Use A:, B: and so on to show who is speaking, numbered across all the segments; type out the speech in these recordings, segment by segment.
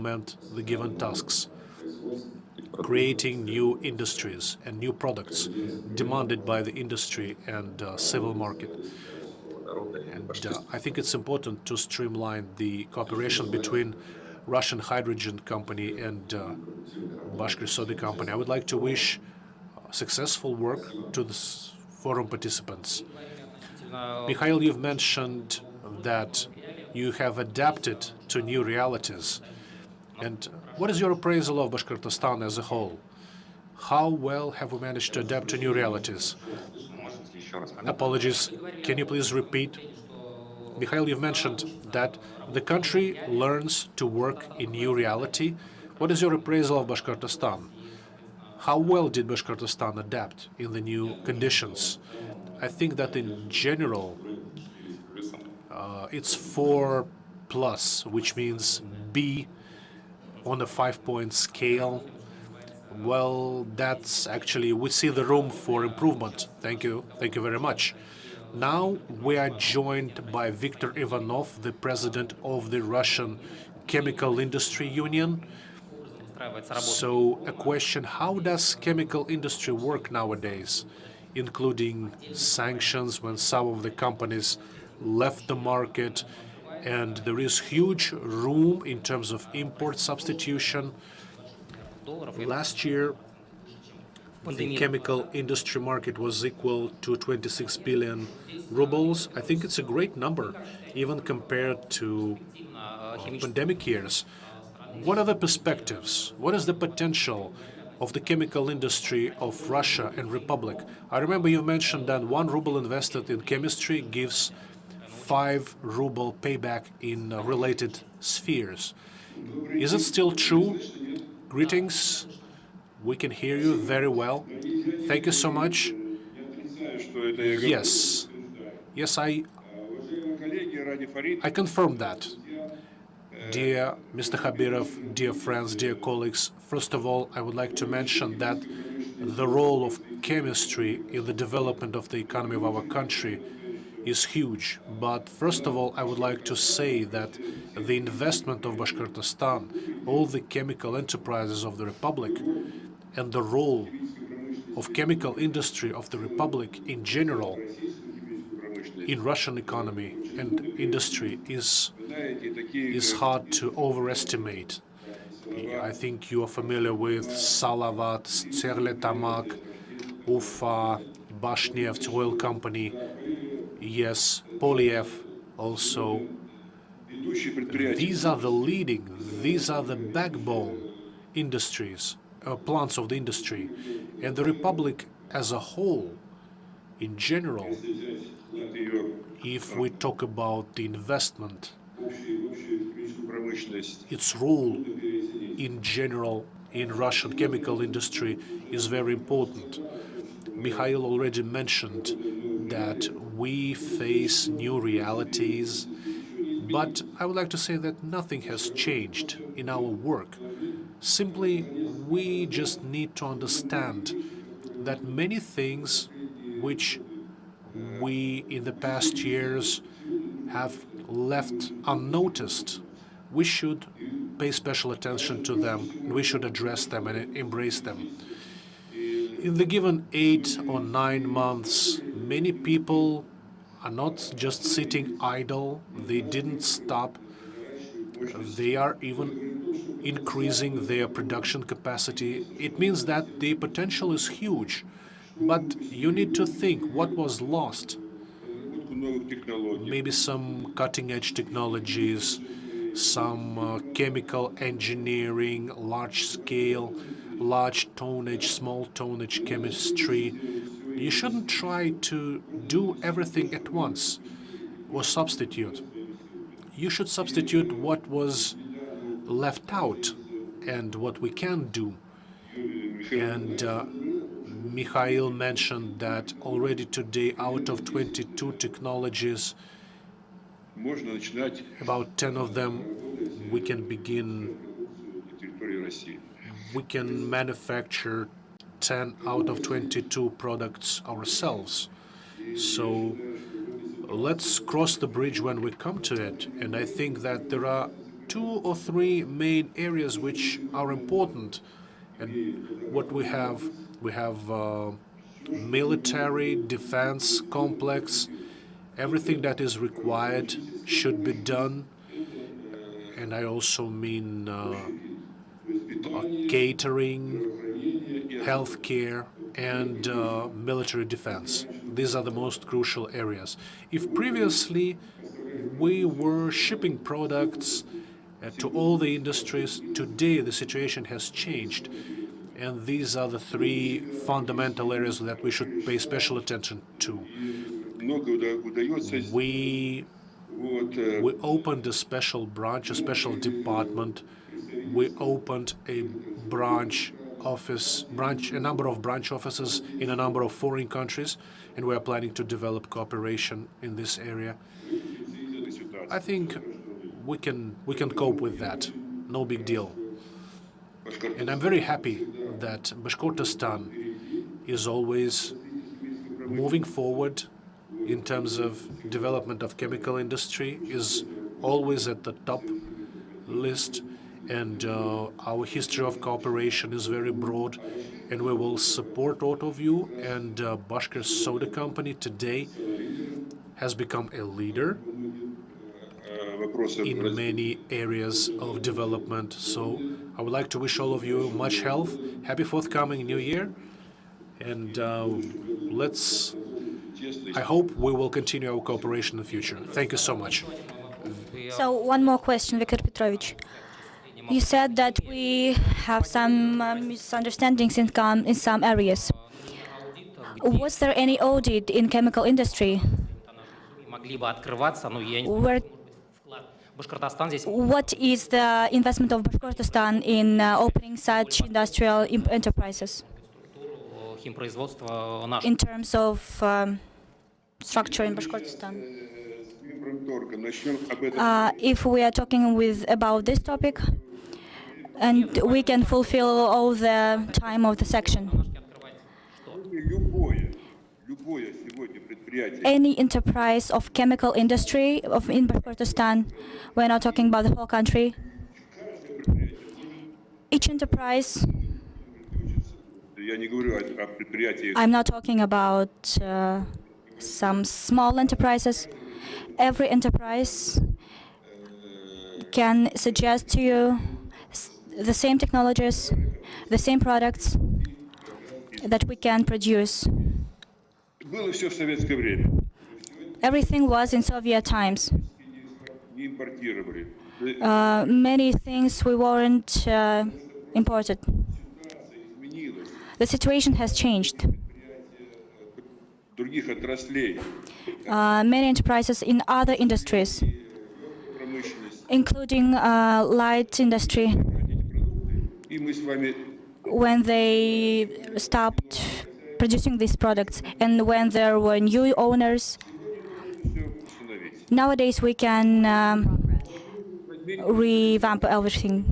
A: implement the given tasks, creating new industries and new products demanded by the industry and civil market. And I think it's important to streamline the cooperation between Russian Hydrogen Company and Bashkir Soda Company. I would like to wish successful work to the forum participants. Mikhail, you've mentioned that you have adapted to new realities. And what is your appraisal of Bashkortostan as a whole? How well have we managed to adapt to new realities? Apologies, can you please repeat? Mikhail, you've mentioned that the country learns to work in new reality. What is your appraisal of Bashkortostan? How well did Bashkortostan adapt in the new conditions? I think that in general, it's 4+, which means B on a 5-point scale. Well, that's actually, we see the room for improvement. Thank you. Thank you very much. Now we are joined by Viktor Ivanov, the president of the Russian Chemical Industry Union. So a question, how does chemical industry work nowadays, including sanctions when some of the companies left the market, and there is huge room in terms of import substitution. Last year, the chemical industry market was equal to 26 billion rubles. I think it's a great number, even compared to pandemic years. What are the perspectives? What is the potential of the chemical industry of Russia and Republic? I remember you mentioned that 1 ruble invested in chemistry gives 5 ruble payback in related spheres. Is it still true? Greetings. We can hear you very well. Thank you so much. Yes. Yes, I confirm that. Dear Mr. Khabirov, dear friends, dear colleagues, first of all, I would like to mention that the role of chemistry in the development of the economy of our country is huge. But first of all, I would like to say that the investment of Bashkortostan, all the chemical enterprises of the Republic, and the role of chemical industry of the Republic in general in Russian economy and industry is hard to overestimate. I think you are familiar with Salavat, Stерлitamak, Ufa, Bashneft Oil Company, yes, Polyev also. These are the backbone industries, plants of the industry. And the Republic as a whole, in general, if we talk about the investment, its role in general in Russian chemical industry is very important. Mikhail already mentioned that we face new realities, but I would like to say that nothing has changed in our work. Simply, we just need to understand that many things which we in the past years have left unnoticed, we should pay special attention to them, and we should address them and embrace them. In the given 8 or 9 months, many people are not just sitting idle, they didn't stop, they are even increasing their production capacity. It means that the potential is huge, but you need to think what was lost. Maybe some cutting-edge technologies, some chemical engineering, large-scale, large tonnage, small tonnage chemistry. You shouldn't try to do everything at once or substitute. You should substitute what was left out and what we can do. And Mikhail mentioned that already today, out of 22 technologies, about 10 of them we can begin. We can manufacture 10 out of 22 products ourselves. So let's cross the bridge when we come to it. And I think that there are two or three main areas which are important. And what we have military defense complex. Everything that is required should be done. And I also mean catering, healthcare, and military defense. These are the most crucial areas. If previously we were shipping products to all the industries, today the situation has changed. And these are the three fundamental areas that we should pay special attention to. We opened a special branch, a special department. We opened a number of branch offices in a number of foreign countries, and we are planning to develop cooperation in this area. I think we can cope with that. No big deal. And I'm very happy that Bashkortostan is always moving forward in terms of development of chemical industry, is always at the top list, and our history of cooperation is very broad, and we will support all of you. And Bashkir Soda Company today has become a leader in many areas of development. So I would like to wish all of you much health, happy forthcoming New Year, and I hope we will continue our cooperation in the future. Thank you so much.
B: So one more question, Viktor Petrovich. You said that we have some misunderstandings in some areas. Was there any audit in chemical industry? What is the investment of Bashkortostan in opening such industrial enterprises in terms of structure in Bashkortostan? If we are talking about this topic, and we can fulfill all the time of the section. Any enterprise of chemical industry in Bashkortostan, we're not talking about the whole country. Each enterprise, I'm not talking about some small enterprises. Every enterprise can suggest to you the same technologies, the same products that we can produce. Everything was in Soviet times. Many things we weren't imported. The situation has changed. Many enterprises in other industries, including light industry, when they stopped producing these products and when there were new owners, nowadays we can revamp everything.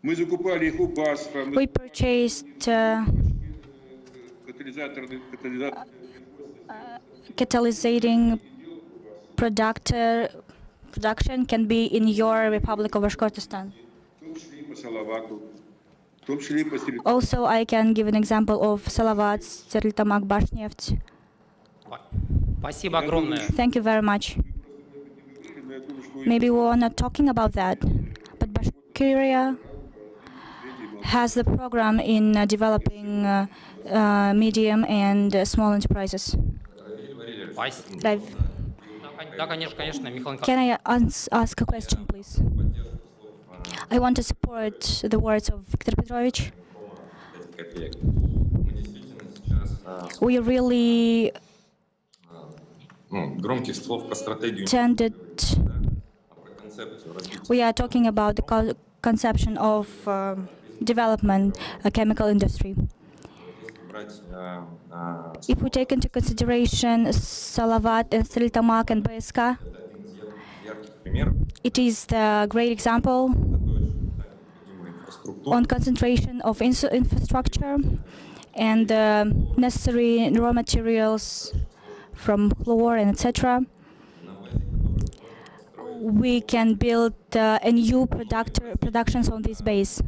B: We purchased catalyzing production can be in your Republic of Bashkortostan. Also, I can give an example of Salavat, Stерлитамак, Bashneft. Thank you very much. Maybe we're not talking about that, but Bashkiria has the program in developing medium and small enterprises. Can I ask a question, please? I want to support the words of Viktor Petrovich. We really we are talking about the conception of development, a chemical industry. If we take into consideration Salavat and Stерлитамак and BSK, it is the great example on concentration of infrastructure and necessary raw materials from fluor and etc. we can build a new productions on this base.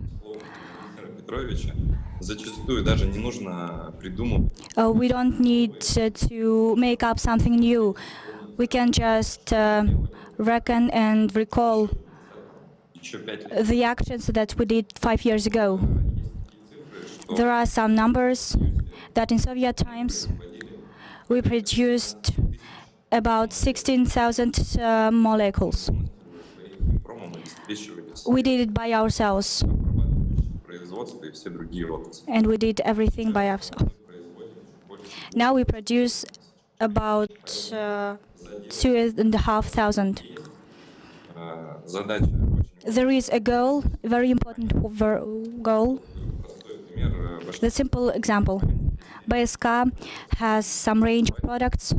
C: Петровича, зачастую даже не нужно придумывать.
B: We don't need to make up something new. We can just reckon and recall
C: Еще 5 лет
B: the actions that we did 5 years ago. There are some numbers that in Soviet times we produced about 16,000 molecules.
C: промом обеспечивались
B: We did it by ourselves,
C: производство и все другие отрасли.
B: and we did everything by ourselves. Now we produce about 2,500.
C: Задача очень
B: There is a goal, a very important goal.
C: простой пример.
B: The simple example. BSK has some range of products.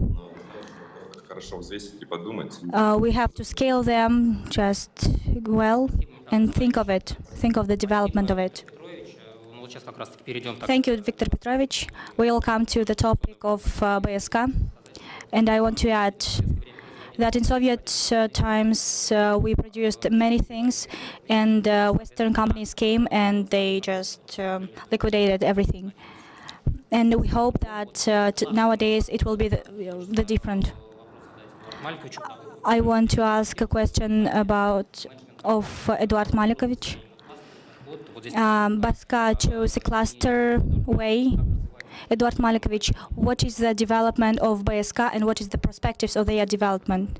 C: Хорошо взвесить и подумать.
B: We have to scale them just well and think of it, think of the development of it.
D: Ну, вот сейчас как раз-таки перейдем так.
B: Thank you, Viktor Petrovich. We'll come to the topic of BSK. And I want to add that in Soviet times we produced many things, and Western companies came and they just liquidated everything. And we hope that nowadays it will be the different.
D: Мальковичу.
B: I want to ask a question of Eduard Malikovich.
D: Вот здесь
B: Baska chose a cluster way. Eduard Malikovich, what is the development of BSK and what is the perspectives of their development?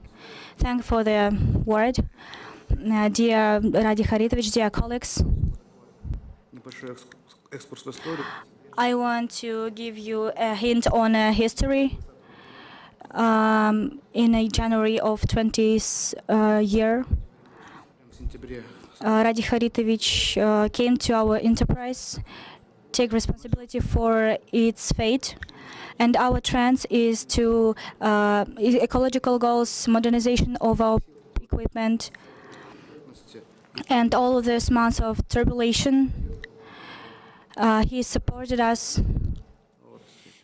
B: Thank you for the word. Dear Radi Haritovich, dear colleagues,
E: Небольшой экскурс в историю.
B: I want to give you a hint on a history. In a January of 20th year,
E: В сентябре
B: Radi Haritovich came to our enterprise, take responsibility for its fate, and our trend is to ecological goals, modernization of our equipment, and all of these months of turbulence. He supported us,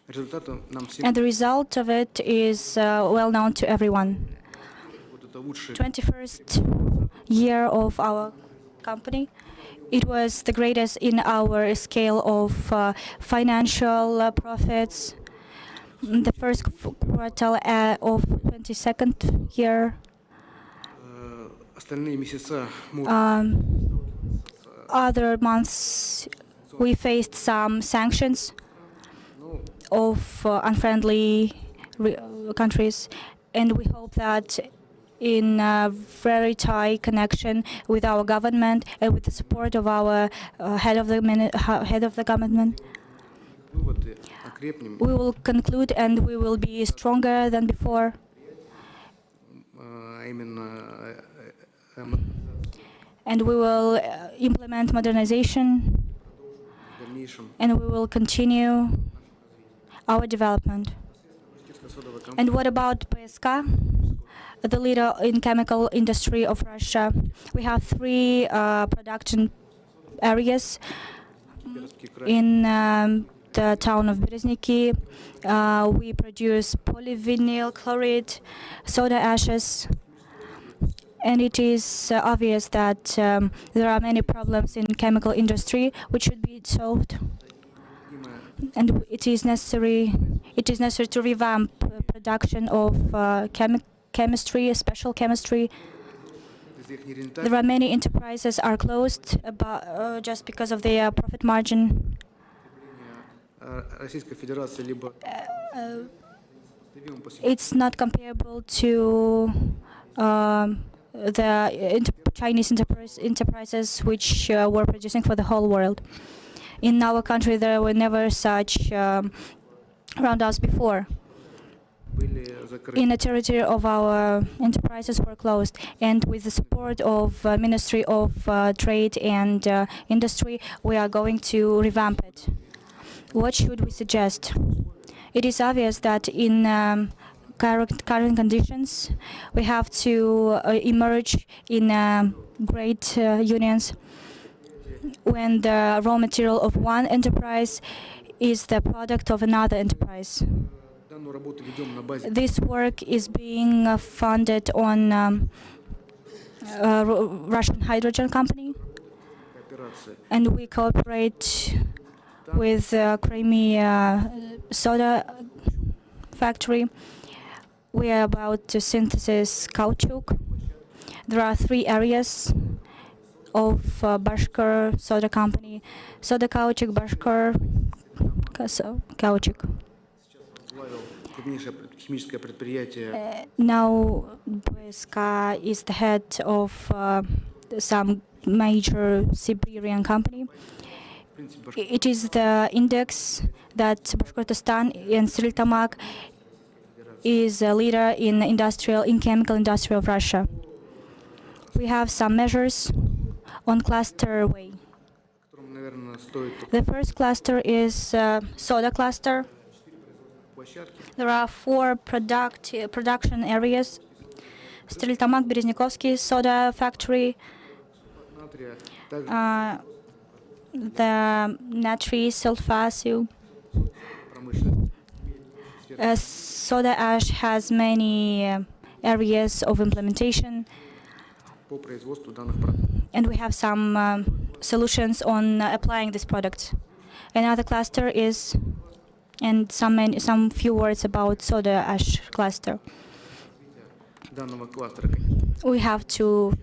E: результатом нам всем
B: and the result of it is well known to everyone.
E: вот это лучшее
B: 21st year of our company. It was the greatest in our scale of financial profits. The first quarter of 22nd year.
E: Остальные месяца мы
B: Other months we faced some sanctions of unfriendly countries, and we hope that in a very tight connection with our government and with the support of our head of the government,
E: выводы окрепнем,
B: we will conclude and we will be stronger than before.
E: а именно
B: And we will implement modernization,
E: в дальнейшем
B: and we will continue our development.
E: содовая компания
B: And what about PSK, the leader in chemical industry of Russia? We have 3 production areas
E: Пермский край,
B: in the town of Berezniki. We produce polyvinyl chloride, soda ashes, and it is obvious that there are many problems in chemical industry which should be solved, and it is necessary to revamp production of chemistry, special chemistry.
E: из их нерентабельности
B: There are many enterprises are closed just because of their profit margin.
E: Российской Федерации либо
B: It's not comparable to the Chinese enterprises which were producing for the whole world. In our country, there were never such roundouts before.
E: были закрыты.
B: In the territory of our enterprises were closed, and with the support of Ministry of Trade and Industry, we are going to revamp it. What should we suggest? It is obvious that in current conditions, we have to emerge in great unions when the raw material of one enterprise is the product of another enterprise.
E: Данную работу ведем на базе
B: This work is being funded on Russian hydrogen company,
E: кооперации.
B: and we cooperate with Crimea soda factory. We are about to synthesize caoutchouc. There are 3 areas of Bashkir soda company: soda caoutchouc, Bashkir caoutchouc.
E: Возглавил крупнейшее химическое предприятие
B: Now BSK is the head of some major Siberian company.
E: в принципе
B: It is the index that Bashkortostan and Strytamak is a leader in chemical industry of Russia. We have some measures on cluster way.
E: которым, наверное, стоит
B: The first cluster is soda cluster.
E: площадки.
B: There are 4 production areas: Strytamak, Bereznikovsky soda factory,
E: Натрия, также
B: the natri sulfasium.
E: промышленность.
B: Soda ash has many areas of implementation,
E: По производству данных продуктов.
B: and we have some solutions on applying this product. Another cluster is, and some few words about soda ash cluster.
E: Данного кластера, конечно,
B: We have to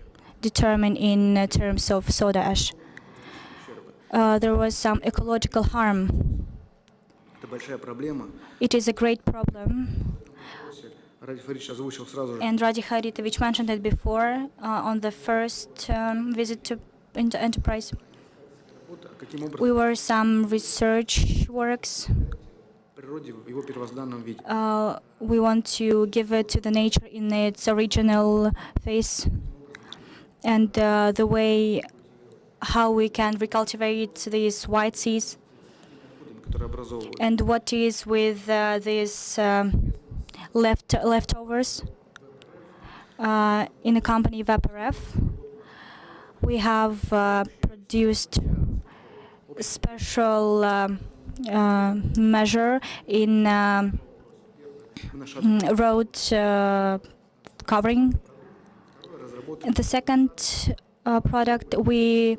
B: determine in terms of soda ash. There was some ecological harm.
E: это большая проблема.
B: It is a great problem,
E: Ради Фаридович озвучил сразу же.
B: and Radi Haritovich mentioned it before on the first visit to enterprise.
E: Вот каким образом
B: We were some research works.
E: в природе в его первозданном виде.
B: We want to give it to the nature in its original face, and the way how we can recultivate these white seas,
E: Которые образовывают.
B: and what is with these leftovers. In the company VAPRF, we have produced a special measure in
E: Мы нашли
B: road covering.
E: разработали
B: And the second product, we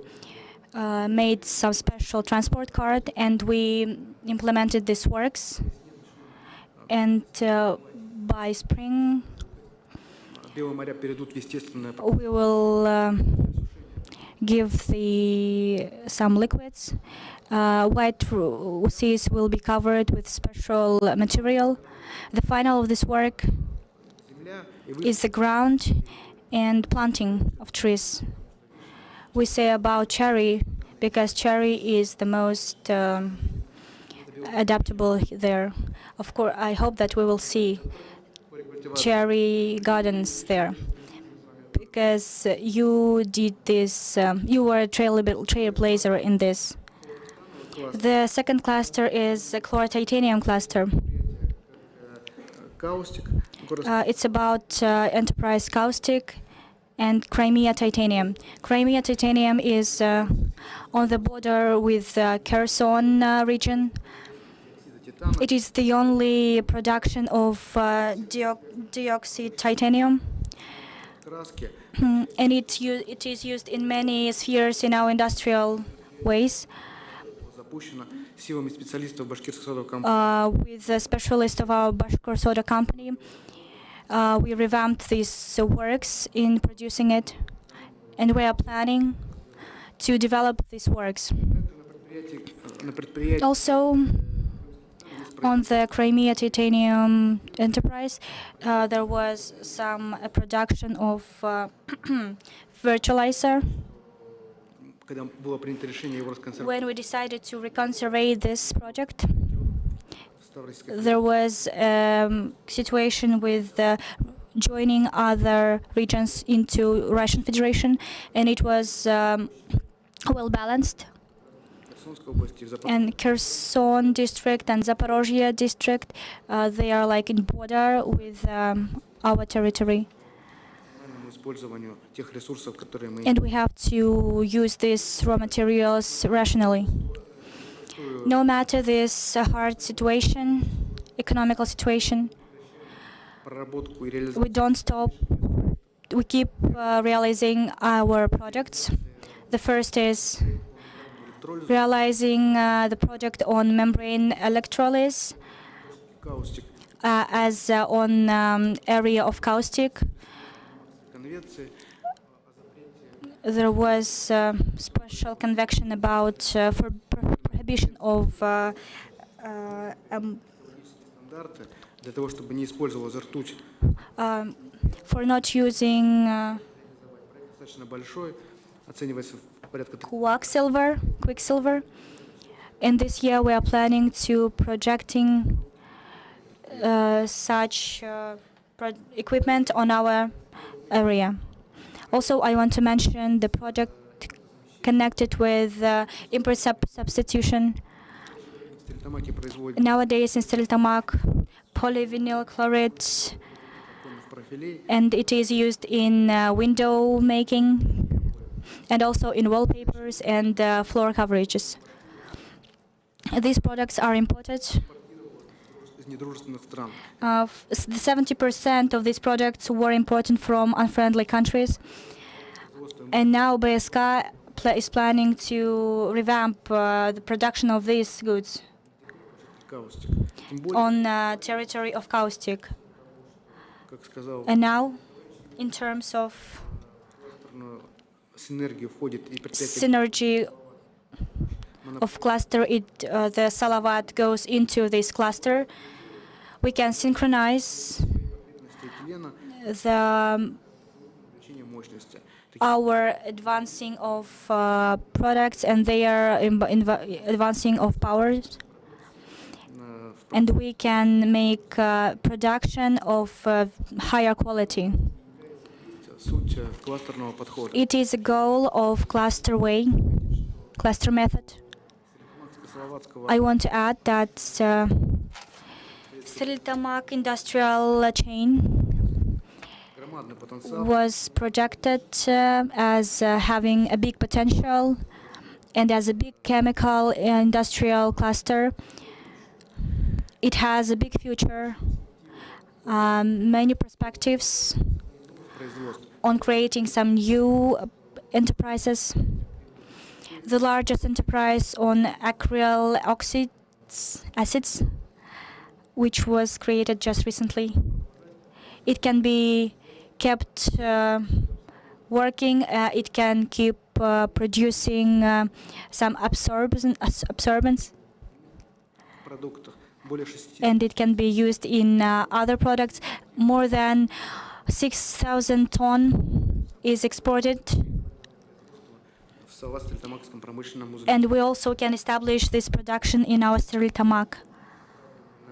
B: made some special transport card, and we implemented these works. And by spring,
E: Белые моря перейдут в естественное
B: we will give some liquids. White seas will be covered with special material. The final of this work
E: земля и вы
B: is the ground and planting of trees. We say about cherry because cherry is the most adaptable there. Of course, I hope that we will see cherry gardens there, because you did this. You were a trailblazer in this. The second cluster is a chlorotitanium cluster.
E: каустик. Город
B: It's about enterprise caustic and Crimea titanium. Crimea titanium is on the border with Kherson region.
E: титана.
B: It is the only production of dioxide titanium,
E: Краски.
B: and it is used in many spheres in our industrial ways.
E: Запущено силами специалистов башкирской содовой компании.
B: With the specialist of our Bashkir soda company, we revamped these works in producing it, and we are planning to develop these works.
E: На предприятии
B: Also, on the Crimea titanium enterprise, there was some production of fertilizer.
E: когда было принято решение его расконсервировать
B: When we decided to reconservate this project,
E: в Ставропольской
B: there was a situation with joining other regions into Russian Federation, and it was well balanced.
E: Херсонской области, в Запорожье.
B: And Kherson district and Zaporozhye district, they are like in border with our territory,
E: Рациональному использованию тех ресурсов, которые мы
B: and we have to use these raw materials rationally. No matter this hard situation, economical situation,
E: проработку и реализацию
B: we don't stop we keep realizing our projects. The first is realizing the project on membrane electrolysis
E: Каустик
B: as on area of caustic.
E: конвекции
B: There was special convention about for prohibition of
E: стандарты для того, чтобы не использовалась ртуть.
B: for not using
E: Достаточно большой, оценивается в порядка
B: quicksilver. And this year we are planning to projecting such equipment on our area. Also, I want to mention the project connected with import substitution.
E: Стерлитамаки производят
B: Nowadays in Stelitamag, polyvinyl chloride,
E: законных профилей,
B: and it is used in window making and also in wallpapers and floor coverages. These products are imported.
E: из недружественных стран.
B: 70% of these products were imported from unfriendly countries. And now BSK is planning to revamp the production of these goods
E: Каустик. Тем более,
B: on territory of caustic.
E: как сказал,
B: And now, in terms of
E: синергию входит и предприятие
B: synergy of cluster, the Salavat goes into this cluster. We can synchronize
E: этилена,
B: the
E: увеличение мощности.
B: our advancing of products and their advancing of powers, and we can make production of higher quality.
E: Суть кластерного подхода.
B: It is a goal of cluster method.
E: Словацкого
B: I want to add that Stelitamag industrial chain
E: громадный потенциал.
B: was projected as having a big potential and as a big chemical industrial cluster. It has a big future, many perspectives
E: производства.
B: on creating some new enterprises. The largest enterprise on acryl acids, which was created just recently. It can be kept working. It can keep producing some absorbents,
E: Продуктах более 6
B: and it can be used in other products. More than 6,000 ton is exported,
E: в Салат-Стерлитамакском промышленном узле.
B: and we also can establish this production in our Stelitamag.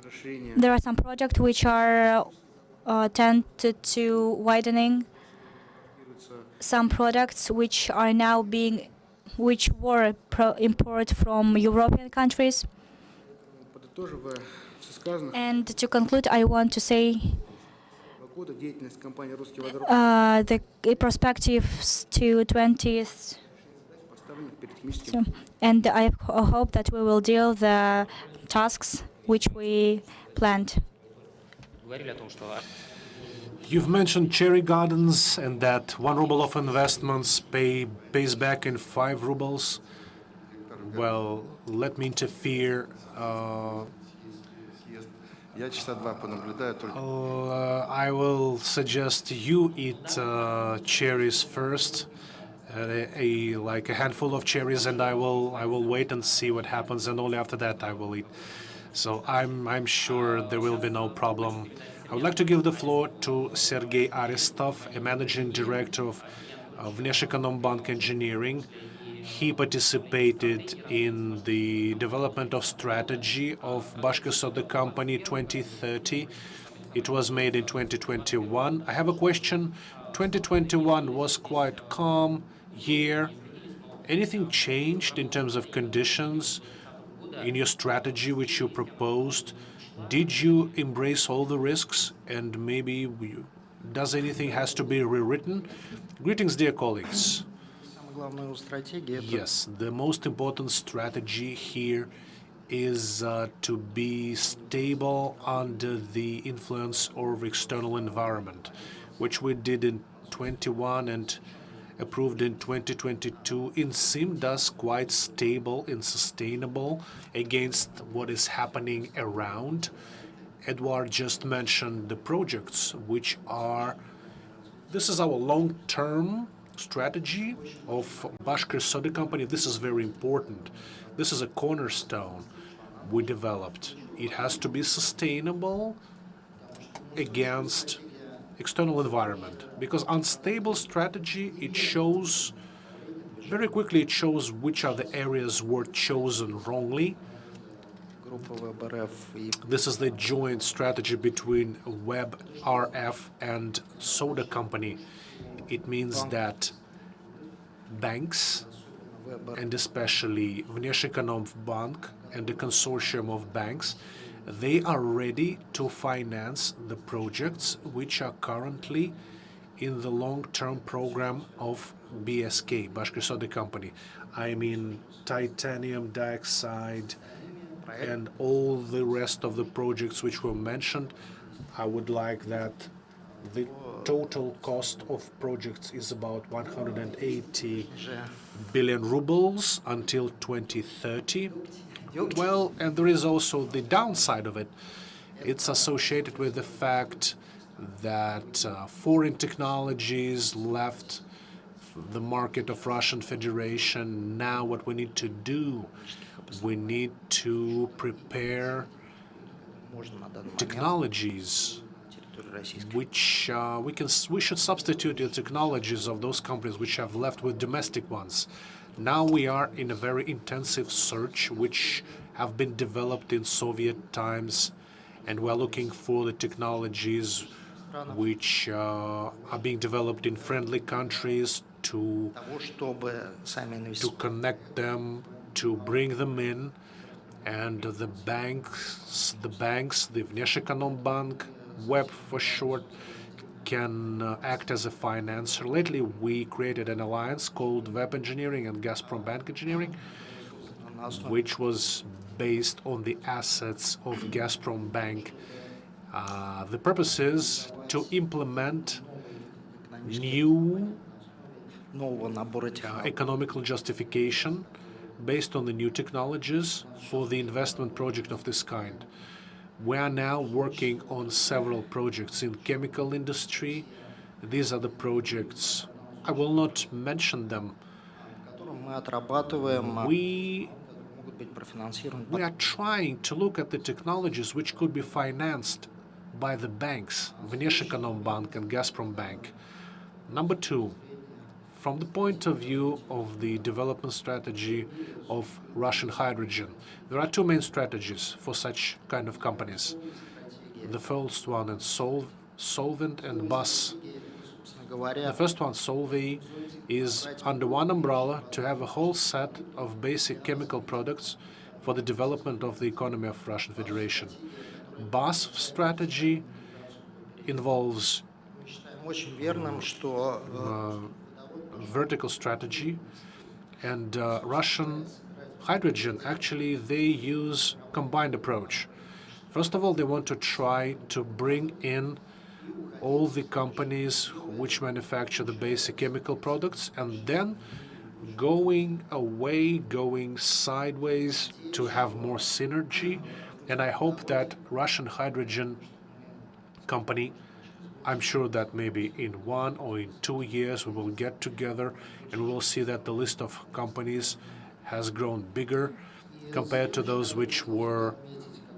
E: Расширение
B: There are some projects which are tended to widening. Some products which are now which were imported from European countries.
E: подытоживая все сказанное,
B: And to conclude, I want to say
E: 2 года деятельность компании «Русский водород»
B: the perspectives to 20th.
E: поставленных перед техническим
B: And I hope that we will deal the tasks which we planned.
D: Говорили о том, что
A: You've mentioned cherry gardens and that 1 ruble of investments pays back in 5 rubles. Well, let me interfere.
F: Я часа два понаблюдаю только.
A: I will suggest you eat cherries first, like a handful of cherries, and I will wait and see what happens, and only after that I will eat. So I'm sure there will be no problem. I would like to give the floor to Sergei Aristov, a managing director of Vneshekonombank Engineering. He participated in the development of strategy of Bashkir Soda Company 2030. It was made in 2021. I have a question. 2021 was quite calm year. Anything changed in terms of conditions in your strategy which you proposed? Did you embrace all the risks, and maybe does anything has to be rewritten? Greetings, dear colleagues.
F: Самая главная стратегия это
A: Yes, the most important strategy here is to be stable under the influence of external environment, which we did in 2021 and approved in 2022, it seemed us quite stable and sustainable against what is happening around. Edward just mentioned the projects which are, this is our long-term strategy of Bashkir Soda Company. This is very important. This is a cornerstone we developed. It has to be sustainable against external environment, because unstable strategy, it shows very quickly, it shows which are the areas were chosen wrongly.
F: Группа ВБРФ и
A: This is the joint strategy between Web RF and Soda Company. It means that banks, and especially Внешэкономбанк and the consortium of banks, they are ready to finance the projects which are currently in the long-term program of BSK, Bashkir Soda Company. I mean titanium dioxide and all the rest of the projects which were mentioned. I would like that the total cost of projects is about 180 billion rubles until 2030. Well, and there is also the downside of it. It's associated with the fact that foreign technologies left the market of Russian Federation. Now what we need to do, we need to prepare
F: можно на данный момент
A: technologies
F: территории российской
A: which we should substitute the technologies of those companies which have left with domestic ones. Now we are in a very intensive search which have been developed in Soviet times, and we're looking for the technologies which are being developed in friendly countries to
F: того, чтобы сами
A: to
F: инвестиции
A: connect them, to bring them in, and the banks, the Внешэкономбанк, WEB for short, can act as a financer. Lately, we created an alliance called Web Engineering and Gazprom Bank Engineering,
F: на основе
A: which was based on the assets of Gazprom Bank. The purpose is to implement new
F: нового набора технологий
A: economical justification based on the new technologies for the investment project of this kind. We are now working on several projects in chemical industry. These are the projects. I will not mention them.
F: которым мы отрабатываем,
A: We
F: могут быть профинансированы.
A: are trying to look at the technologies which could be financed by the banks, Внешэкономбанк and Gazprom Bank. Number two, from the point of view of the development strategy of Russian hydrogen, there are two main strategies for such kind of companies. The first one is solvent and bus.
F: Собственно говоря,
A: The first one, Solvay, is under one umbrella to have a whole set of basic chemical products for the development of the economy of Russian Federation. BAS strategy involves
F: считаем очень верным, что
A: vertical strategy, and Russian hydrogen, actually, they use combined approach. First of all, they want to try to bring in all the companies which manufacture the basic chemical products, and then going away, going sideways to have more synergy. And I hope that Russian hydrogen company, I'm sure that maybe in 1 or in 2 years we will get together and we will see that the list of companies has grown bigger compared to those which were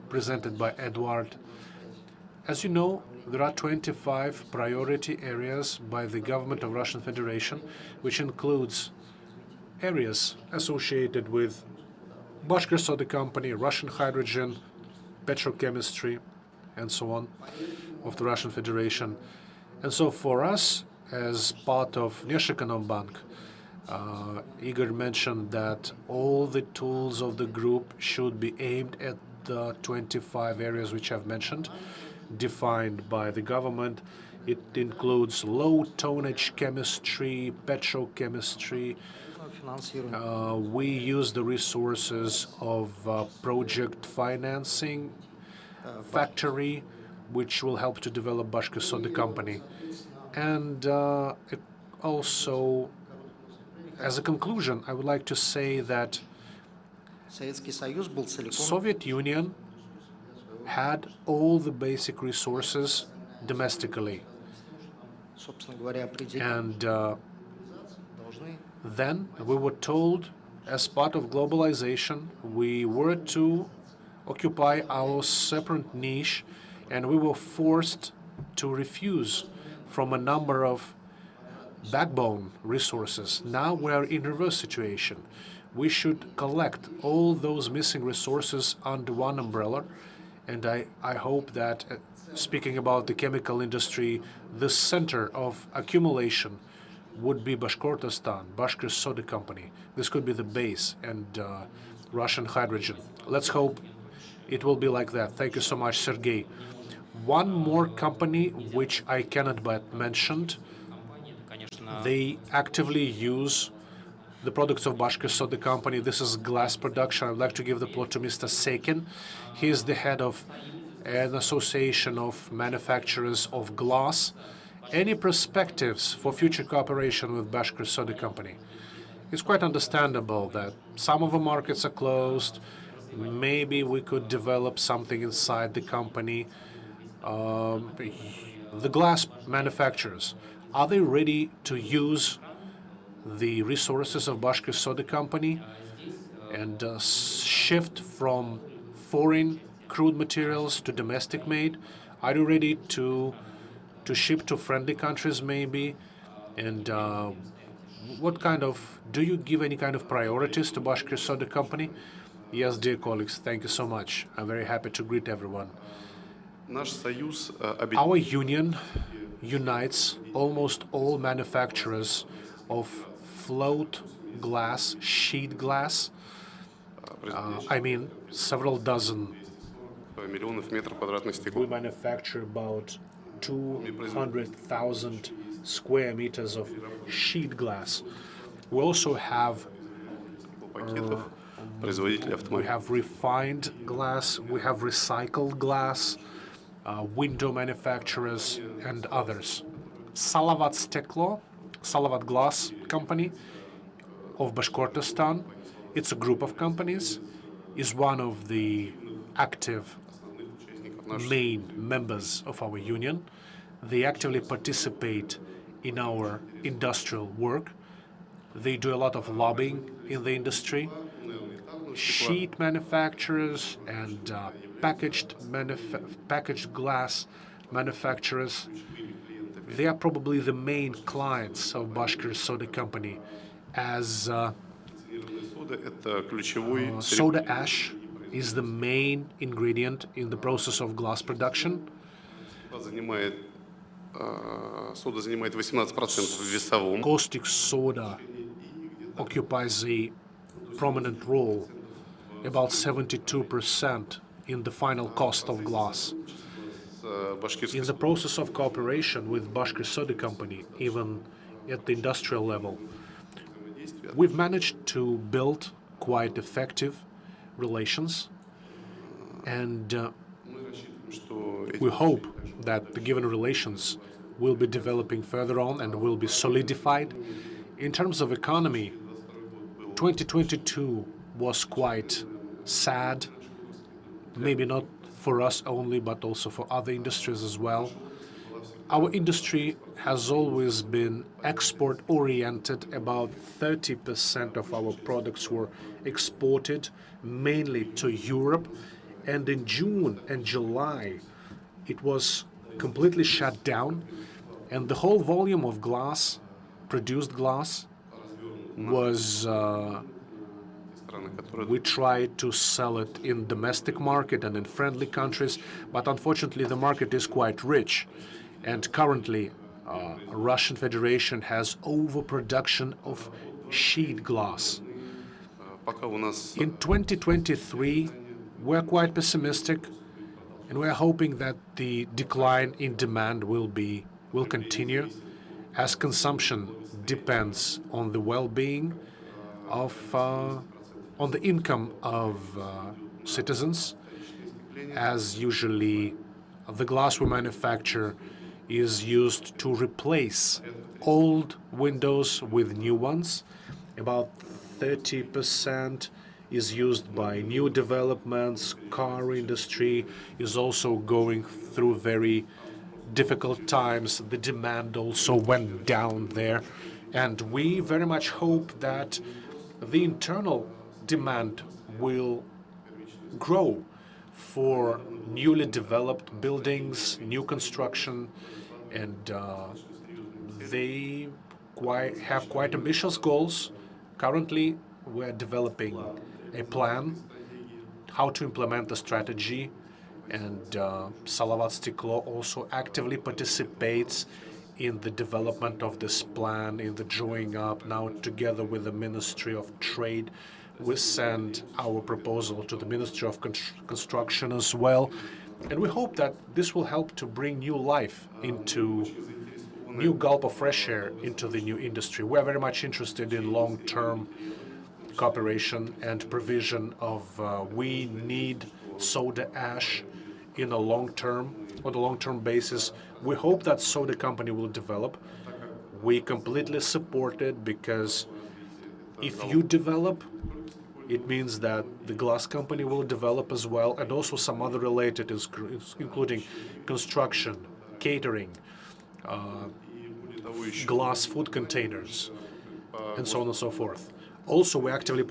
A: presented by Edward. As you know, there are 25 priority areas by the government of Russian Federation, which includes areas associated with Bashkir Soda Company, Russian hydrogen, petrochemistry, and so on, of the Russian Federation. And so for us, as part of Внешэкономбанк, Igor mentioned that all the tools of the group should be aimed at the 25 areas which I've mentioned, defined by the government. It includes low tonnage chemistry, petrochemistry.
F: финансируем
A: We use the resources of project financing factory, which will help to develop Bashkir Soda Company. And also, as a conclusion, I would like to say that
F: Советский Союз был целиком
A: Soviet Union had all the basic resources domestically.
F: собственно говоря, определить
A: And
F: должны
A: then we were told, as part of globalization, we were to occupy our separate niche, and we were forced to refuse from a number of backbone resources. Now we are in reverse situation. We should collect all those missing resources under one umbrella, and I hope that, speaking about the chemical industry, the center of accumulation would be Bashkortostan, Bashkir Soda Company. This could be the base, and Russian hydrogen. Let's hope it will be like that. Thank you so much, Sergey. One more company which I cannot but mention,
D: Конечно,
A: they actively use the products of Bashkir Soda Company. This is glass production. I'd like to give the floor to Mr. Sekin. He is the head of an association of manufacturers of glass. Any perspectives for future cooperation with Bashkir Soda Company? It's quite understandable that some of the markets are closed. Maybe we could develop something inside the company. The glass manufacturers, are they ready to use the resources of Bashkir Soda Company and shift from foreign crude materials to domestic made? Are you ready to ship to friendly countries maybe? And what kind of, do you give any kind of priorities to Bashkir Soda Company? Yes, dear colleagues, thank you so much. I'm very happy to greet everyone. Our union unites almost all manufacturers of float glass, sheet glass. I mean, several dozen. We manufacture about 200,000 square meters of sheet glass. We also have refined glass, we have recycled glass, window manufacturers, and others. Salavat Steklo, Salavat Glass Company of Bashkortostan, it's a group of companies, is one of the active main members of our union. They actively participate in our industrial work. They do a lot of lobbying in the industry. Sheet manufacturers and packaged glass manufacturers, they are probably the main clients of Bashkir Soda Company, as soda ash is the main ingredient in the process of glass production. Caustic soda occupies a prominent role, about 72% in the final cost of glass. In the process of cooperation with Bashkir Soda Company, even at the industrial level, we've managed to build quite effective relations, and we hope that the given relations will be developing further on and will be solidified. In terms of economy, 2022 was quite sad, maybe not for us only, but also for other industries as well. Our industry has always been export-oriented. About 30% of our products were exported, mainly to Europe. And in June and July, it was completely shut down. And the whole volume of glass, produced glass, was we tried to sell it in domestic market and in friendly countries, but unfortunately the market is quite rich. And currently, Russian Federation has overproduction of sheet glass. In 2023, we're quite pessimistic, and we're hoping that the decline in demand will continue, as consumption depends on the well-being of on the income of citizens, as usually the glass we manufacture is used to replace old windows with new ones. About 30% is used by new developments. Car industry is also going through very difficult times. The demand also went down there. And we very much hope that the internal demand will grow for newly developed buildings, new construction, and they have quite ambitious goals. Currently, we're developing a plan how to implement the strategy, and Salavat Stiklo also actively participates in the development of this plan, in the drawing up. Now, together with the Ministry of Trade, we send our proposal to the Ministry of Construction as well. And we hope that this will help to bring new life into, new gulp of fresh air into the new industry. We are very much interested in long-term cooperation and provision of, we need soda ash in a long-term, on a long-term basis. We hope that soda company will develop. We completely support it, because if you develop, it means that the glass company will develop as well, and also some other related, including construction, catering, glass food containers, and so on and so forth. Also, we actively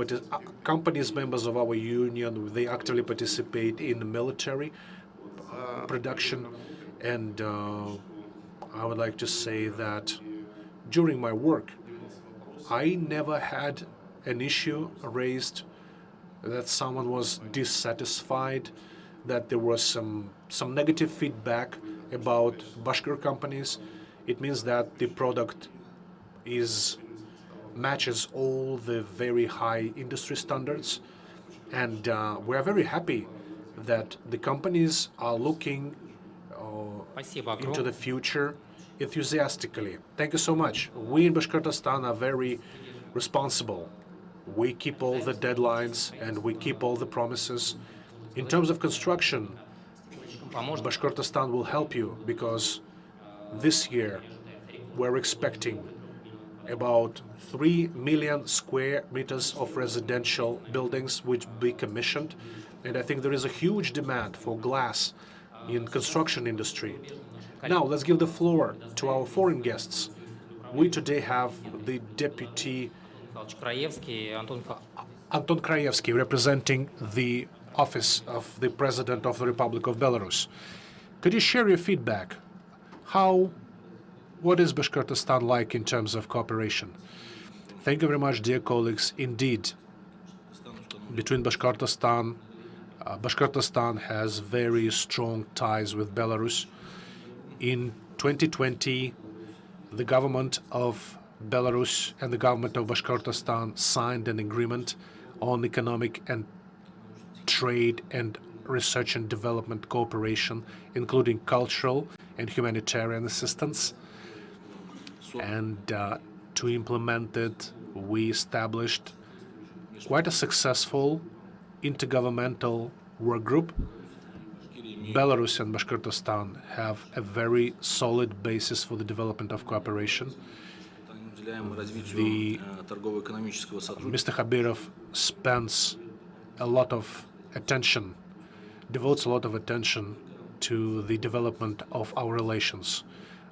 A: companies, members of our union, they actively participate in military production. And I would like to say that during my work, I never had an issue raised that someone was dissatisfied, that there was some negative feedback about Bashkir companies. It means that the product matches all the very high industry standards, and we are very happy that the companies are looking into the future enthusiastically. Thank you so much. We in Bashkortostan are very responsible. We keep all the deadlines and we keep all the promises. In terms of construction, Bashkortostan will help you, because this year we're expecting about 3 million square meters of residential buildings which will be commissioned. And I think there is a huge demand for glass in construction industry. Now, let's give the floor to our foreign guests. We today have the Deputy Anton Krajewski, representing the Office of the President of the Republic of Belarus. Could you share your feedback? What is Bashkortostan like in terms of cooperation? Thank you very much, dear colleagues. Indeed, between Bashkortostan has very strong ties with Belarus. In 2020, the government of Belarus and the government of Bashkortostan signed an agreement on economic and trade and research and development cooperation, including cultural and humanitarian assistance. And to implement it, we established quite a successful intergovernmental work group. Belarus and Bashkortostan have a very solid basis for the development of cooperation. Mr. Khabirov spends a lot of attention, devotes a lot of attention to the development of our relations.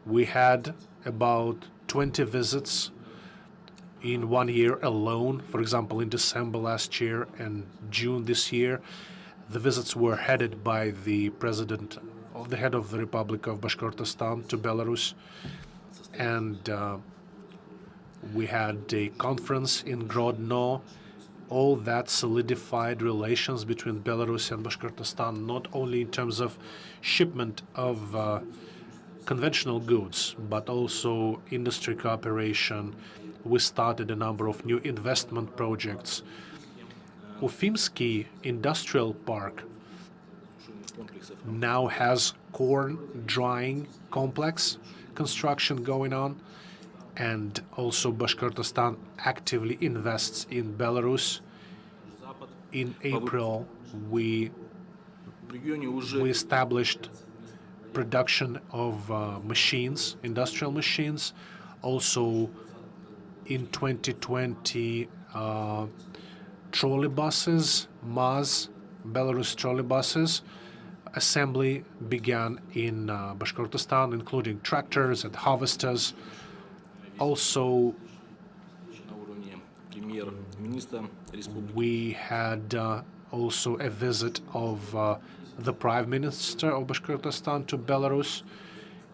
A: We had about 20 visits in 1 year alone. For example, in December last year and June this year, the visits were headed by the head of the Republic of Bashkortostan to Belarus. And we had a conference in Grodno. All that solidified relations between Belarus and Bashkortostan, not only in terms of shipment of conventional goods, but also industry cooperation. We started a number of new investment projects. Ufimsky Industrial Park now has corn drying complex construction going on, and also Bashkortostan actively invests in Belarus. In April, we established production of machines, industrial machines. Also, in 2020, trolleybuses, MAZ, Belarus trolleybuses, assembly began in Bashkortostan, including tractors and harvesters. Also, we had also a visit of the Prime Minister of Bashkortostan to Belarus.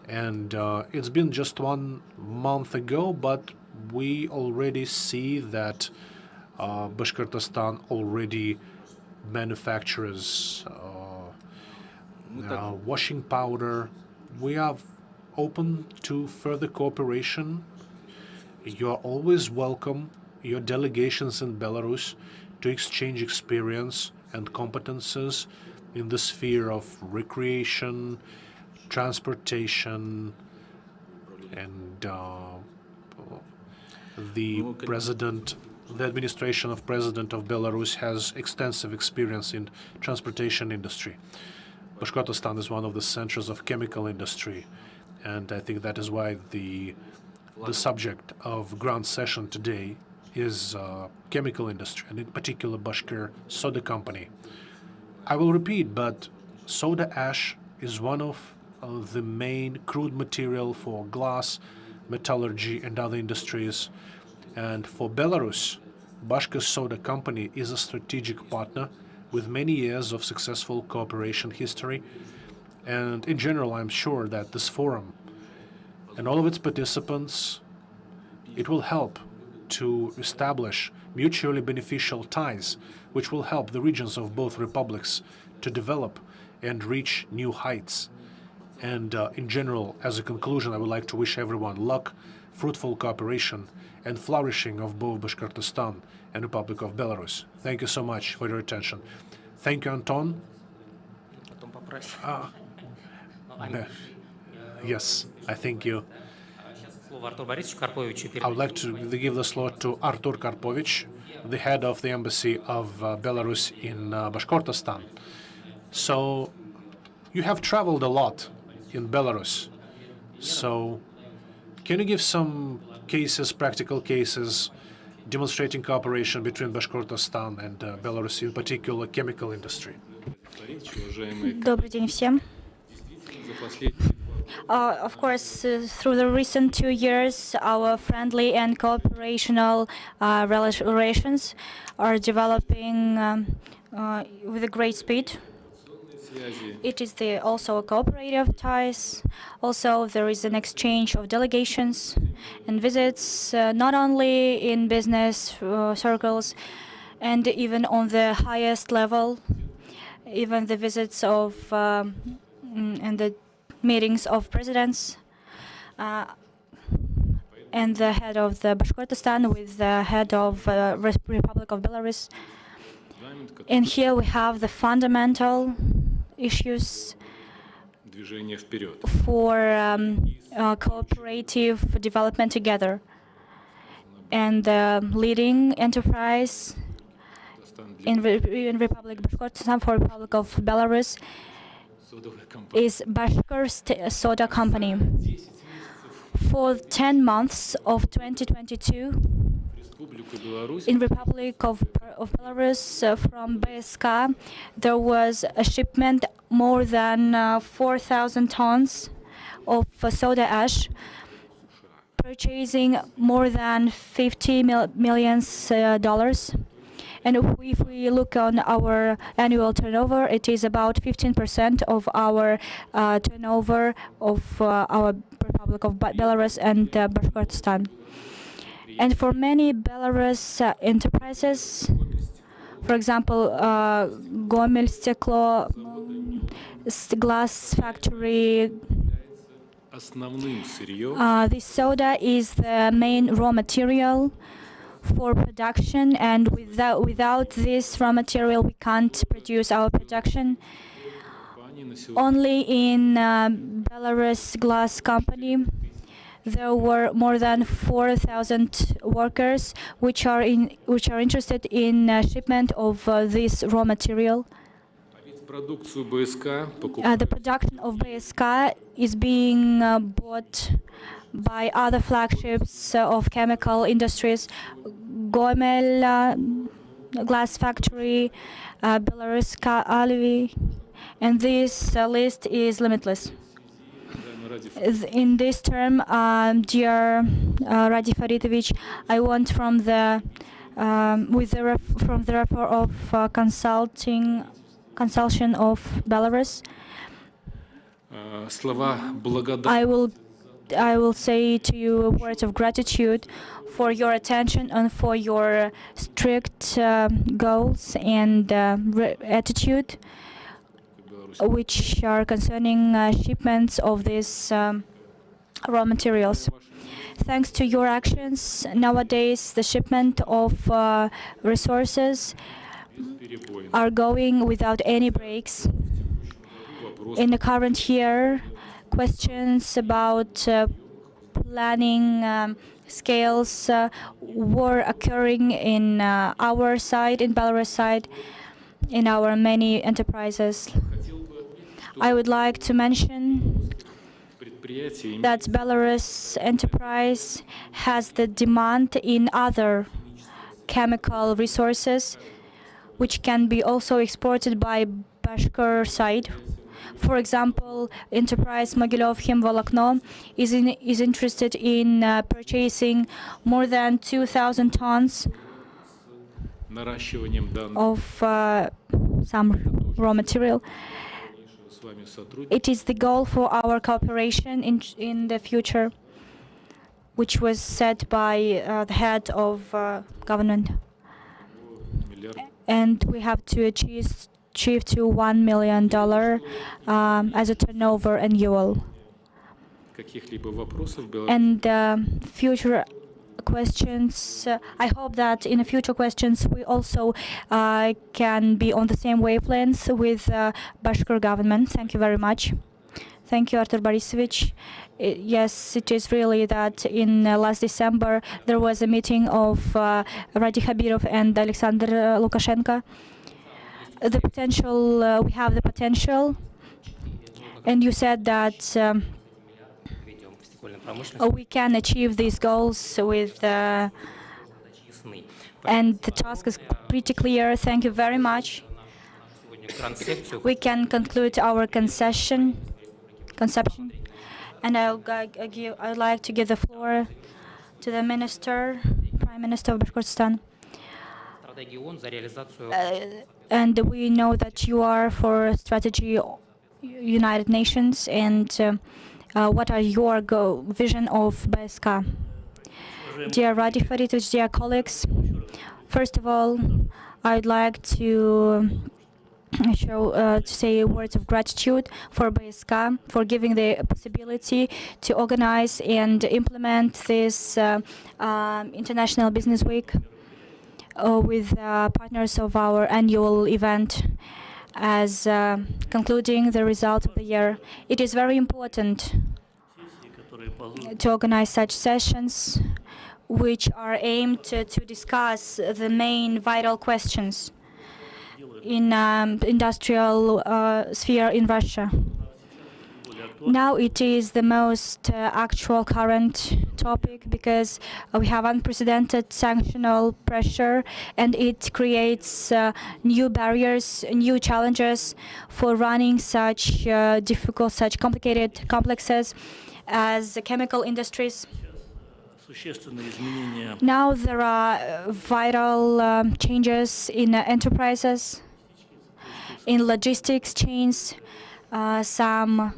A: And it's been just 1 month ago, but we already see that Bashkortostan already manufactures washing powder. We are open to further cooperation. You are always welcome, your delegations in Belarus, to exchange experience and competences in the sphere of recreation, transportation, and the administration of President of Belarus has extensive experience in transportation industry. Bashkortostan is one of the centers of chemical industry, and I think that is why the subject of ground session today is chemical industry, and in particular Bashkir Soda Company. I will repeat, but soda ash is one of the main crude material for glass, metallurgy, and other industries. And for Belarus, Bashkir Soda Company is a strategic partner with many years of successful cooperation history. And in general, I'm sure that this forum and all of its participants, it will help to establish mutually beneficial ties, which will help the regions of both republics to develop and reach new heights. And in general, as a conclusion, I would like to wish everyone luck, fruitful cooperation, and flourishing of both Bashkortostan and Republic of Belarus. Thank you so much for your attention. Thank you, Anton. Yes, I thank you. I would like to give the floor to Artur Karpovich, the head of the embassy of Belarus in Bashkortostan. So, you have traveled a lot in Belarus. So, can you give some cases, practical cases, demonstrating cooperation between Bashkortostan and Belarus, in particular chemical industry?
B: Добрый день всем. Of course, through the recent 2 years, our friendly and cooperational relations are developing with a great speed. It is also a cooperative ties. Also, there is an exchange of delegations and visits, not only in business circles, and even on the highest level, even the visits of and the meetings of presidents and the head of the Bashkortostan with the head of Republic of Belarus. And here we have the fundamental issues for cooperative development together. And the leading enterprise in Republic Bashkortostan for Republic of Belarus is Bashkir Soda Company. For 10 months of 2022, in Republic of Belarus from BSK, there was a shipment more than 4,000 tons of soda ash, purchasing more than $50 million. And if we look on our annual turnover, it is about 15% of our turnover of our Republic of Belarus and Bashkortostan. And for many Belarus enterprises, for example, Gomel Steklo glass factory, this soda is the main raw material for production, and without this raw material we can't produce our production. Only in Belarus Glass Company there were more than 4,000 workers which are interested in shipment of this raw material.
G: Продукцию БСК
B: The production of BSK is being bought by other flagships of chemical industries, Gomel glass factory, Belaruska Alivi, and this list is limitless. In this term, dear Radi Faridovich, I want from the from the refer of consultation of Belarus,
G: слова благодарности.
B: I will say to you words of gratitude for your attention and for your strict goals and attitude, which are concerning shipments of these raw materials. Thanks to your actions, nowadays the shipment of resources are going without any breaks. In the current year, questions about planning scales were occurring in our side, in Belarus side, in our many enterprises. I would like to mention that Belarus enterprise has the demand in other chemical resources, which can be also exported by Bashkir side. For example, enterprise Mogilov Himvolokno is interested in purchasing more than 2,000 tons of some raw material. It is the goal for our cooperation in the future, which was set by the head of government. And we have to achieve to $1 million as a turnover annual. And future questions, I hope that in the future questions we also can be on the same wavelength with Bashkir government. Thank you very much. Thank you, Artur Borisovich. Yes, it is really that in last December there was a meeting of Radi Khabirov and Alexander Lukashenko. The potential, we have the potential, and you said that we can achieve these goals with, and the task is pretty clear. Thank you very much. We can conclude our conception, and I'd like to give the floor to the Minister, Prime Minister of Bashkortostan. And we know that you are for strategy United Nations, and what are your vision of BSK? Dear Radi Faridovich, dear colleagues, first of all, I'd like to say words of gratitude for BSK for giving the possibility to organize and implement this International Business Week with partners of our annual event as concluding the results of the year. It is very important to organize such sessions which are aimed to discuss the main vital questions in industrial sphere in Russia. Now it is the most actual current topic because we have unprecedented sanctional pressure, and it creates new barriers, new challenges for running such difficult, such complicated complexes as the chemical industries. Now there are vital changes in enterprises, in logistics chains, some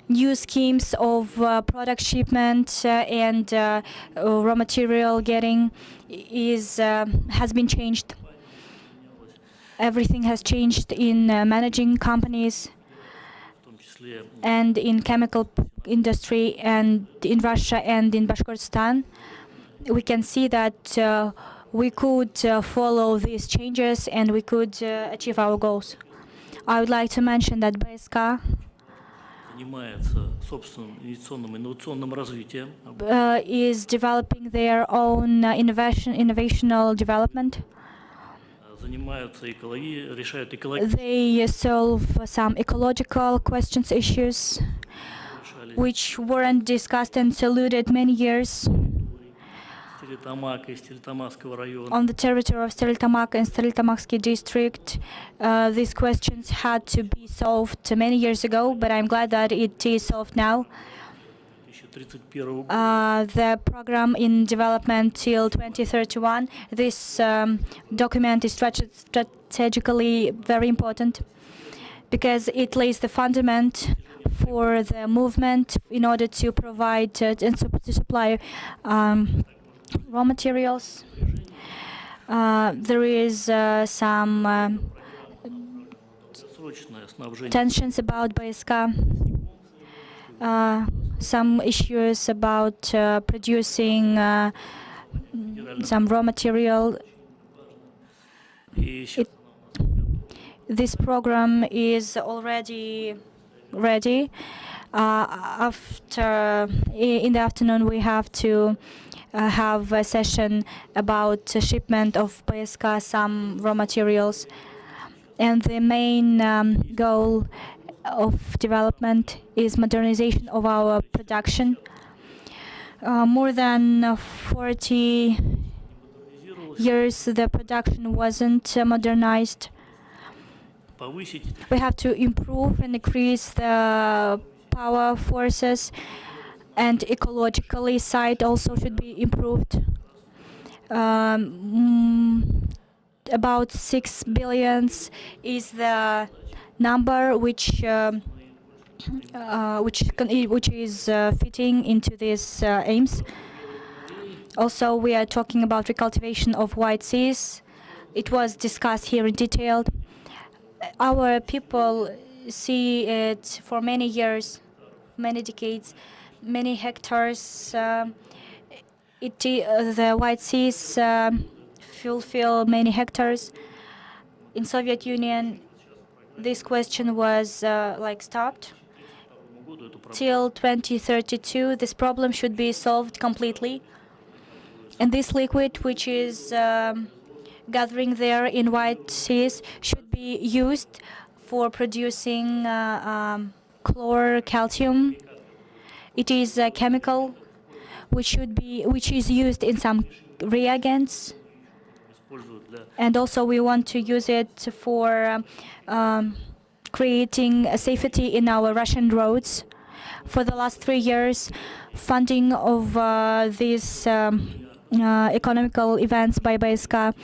B: new schemes of product shipment and raw material getting has been changed. Everything has changed in managing companies and in chemical industry and in Russia and in Bashkortostan. We can see that we could follow these changes and we could achieve our goals. I would like to mention that BSK is developing their own innovational development. They solve some ecological questions, issues, which weren't discussed and eluded many years on the territory of Stерлитамак and Stерлитамакский district. These questions had to be solved many years ago, but I'm glad that it is solved now. The program in development till 2031, this document is strategically very important because it lays the fundament for the movement in order to provide and to supply raw materials. There is some tensions about BSK. Some issues about producing some raw material. This program is already ready. In the afternoon, we have to have a session about shipment of BSK, some raw materials. And the main goal of development is modernization of our production. More than 40 years the production wasn't modernized. We have to improve and increase the power forces, and ecologically side also should be improved. About 6 billion is the number which is fitting into these aims. Also, we are talking about recultivation of white seas. It was discussed here in detail. Our people see it for many years, many decades, many hectares. The white seas fulfill many hectares. In Soviet Union, this question was stopped. Till 2032, this problem should be solved completely. And this liquid, which is gathering there in white seas, should be used for producing calcium. It is a chemical which is used in some reagents. And also we want to use it for creating a safety in our Russian roads. For the last 3 years, funding of these economical events by BSK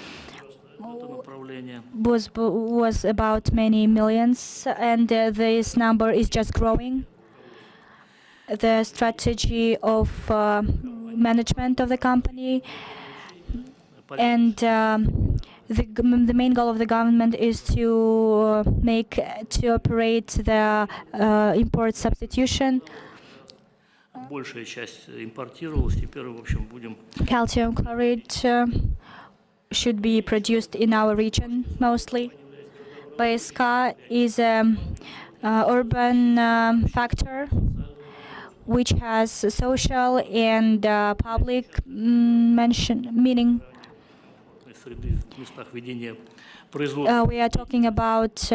B: was about many millions, and this number is just growing. The strategy of management of the company and the main goal of the government is to operate the import substitution. Calcium chloride should be produced in our region mostly. BSK is an urban factor which has social and public meaning. We are talking about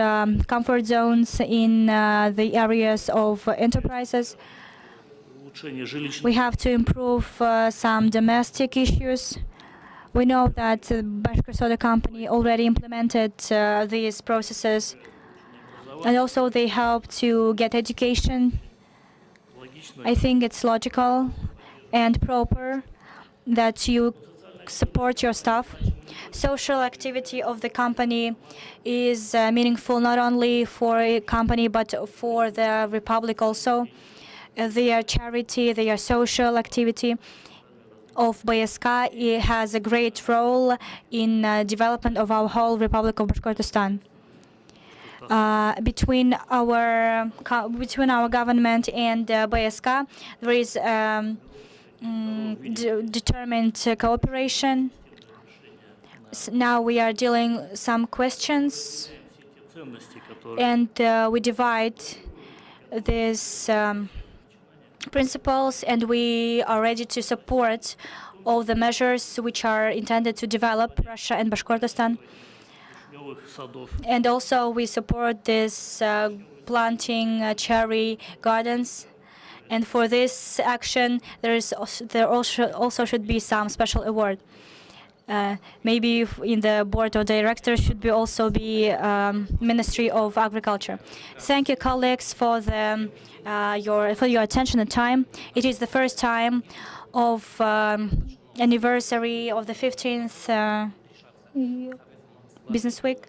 B: comfort zones in the areas of enterprises. We have to improve some domestic issues. We know that Bashkir Soda Company already implemented these processes, and also they help to get education. I think it's logical and proper that you support your staff. Social activity of the company is meaningful not only for a company but for the Republic also. Their charity, their social activity of BSK has a great role in development of our whole Republic of Bashkortostan. Between our government and BSK, there is determined cooperation. Now we are dealing some questions, and we divide these principles, and we are ready to support all the measures which are intended to develop Russia and Bashkortostan. And also we support this planting cherry gardens. And for this action, there also should be some special award. Maybe in the board of directors should be also be Ministry of Agriculture. Thank you, colleagues, for your attention and time. It is the first time of anniversary of the 15th business week.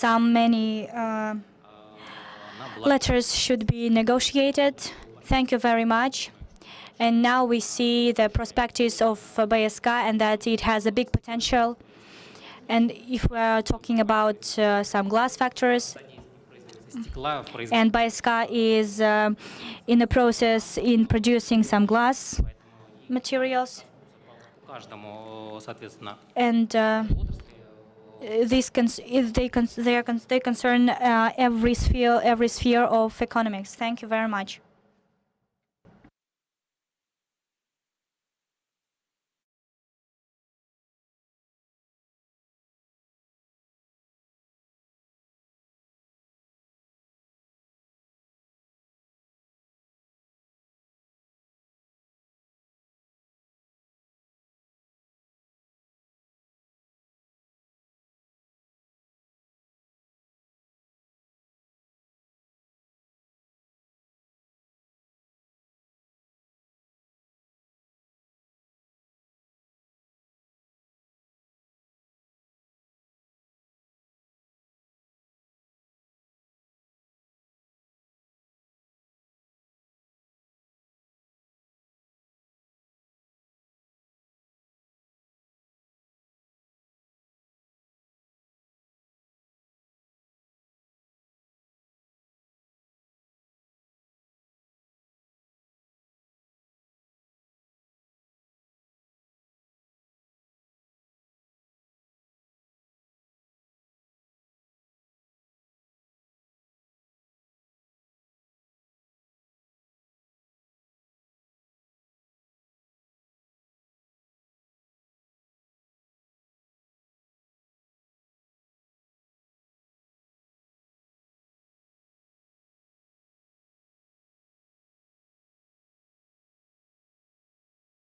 B: Many letters should be negotiated. Thank you very much. And now we see the prospectus of BSK and that it has a big potential. And if we are talking about some glass factories, and BSK is in the process in producing some glass materials, and they concern every sphere of economics. Thank you very much.